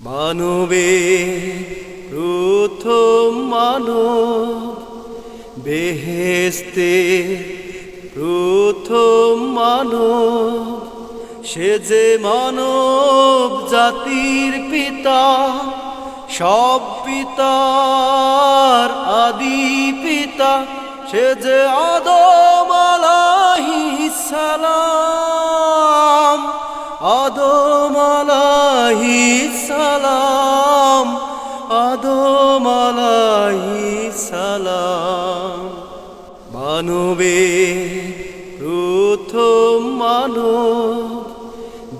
মানবে প্রথম মানব, বেহেশতে প্রথম মানব, সে যে মানব জাতির পিতা, সব পিতার আদি পিতা, সে যে আদম আলাইহিস সালাম, আদম আলাইহিস সালাম, আদম আলাইহিস সালাম। মানবে প্রথম মানব,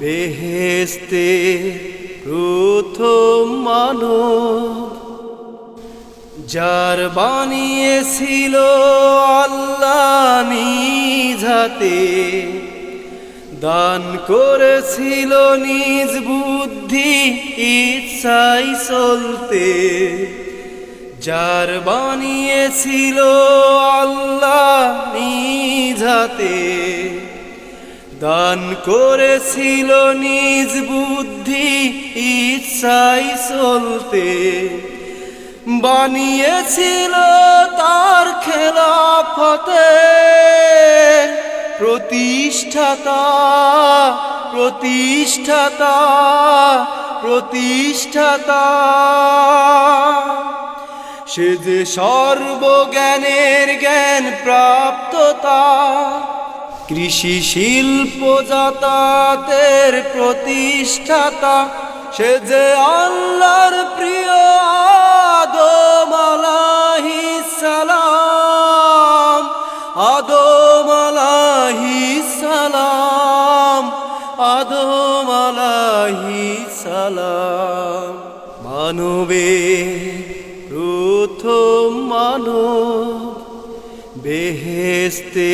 বেহেশতে প্রথম মানব, যার বানিয়েছিল আল্লাহ নিজ হাতে, দান করেছিল নিজ বুদ্ধি ইচ্ছাই চলতে। যার বানিয়েছিল আল্লাহ নিজ হাতে, দান করেছিল নিজ বুদ্ধি ইচ্ছাই চলতে। বানিয়েছিল তার খেলাফতে প্রতিষ্ঠাতা, প্রতিষ্ঠাতা, প্রতিষ্ঠাতা। সে যে সর্বজ্ঞানের জ্ঞান প্রাপ্ততা, কৃষি শিল্প যাতায়াতের প্রতিষ্ঠাতা। সে যে আল্লাহর প্রিয় আদম আলাইহিস সালাম, আদম আলাইহিস সালাম, আদম আলাইহিস সালাম। মানবে প্রথম মানব, বেহেশতে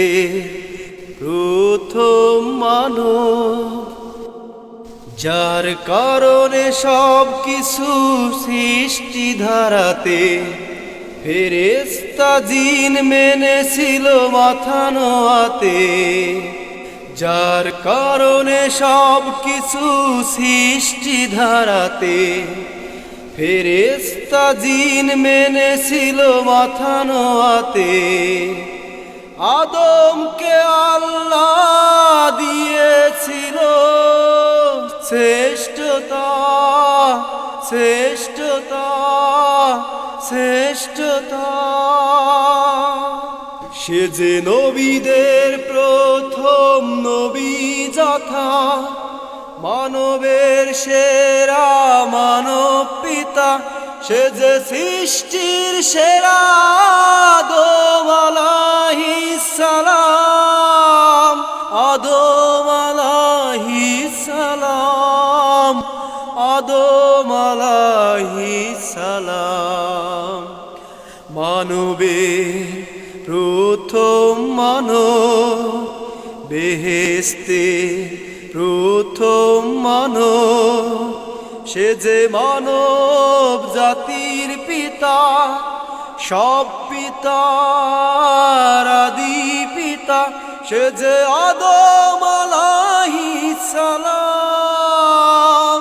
প্রথম মানব, যার কারণে সব কিছু সৃষ্টি ধারাতে ফেরেশতা জিন মেনেছিল মাথা নোয়াতে। যার কারণে সব কিছু সৃষ্টি ধারাতে ফেরেশতা জিন মেনেছিল মাথা নোয়াতে। আদমকে আল্লাহ দিয়েছিল শ্রেষ্ঠতা, শ্রেষ্ঠতা, শ্রেষ্ঠতা। সে যে নবীদের প্রথম নবী যথা, মানবের সেরা মানব পিতা। সে যে সৃষ্টির সেরা আদম আলাইহিস সালাম, আদম আলাইহিস সালাম, আদম আলাইহিস সালাম। মানবে প্রথম মানব, বেহেশতে প্রথম মানব, সে যে মানব জাতির পিতা, সব পিতার আদি পিতা। সে যে আদম আলাইহিস সালাম,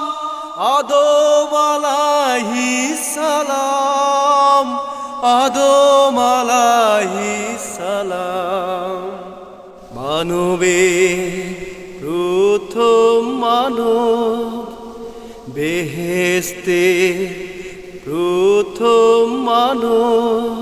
আদম আলাইহিস সালাম, আদম আলাইহিস সালাম। মানবে প্রথম মানব, বেহেশতে প্রথম মানব,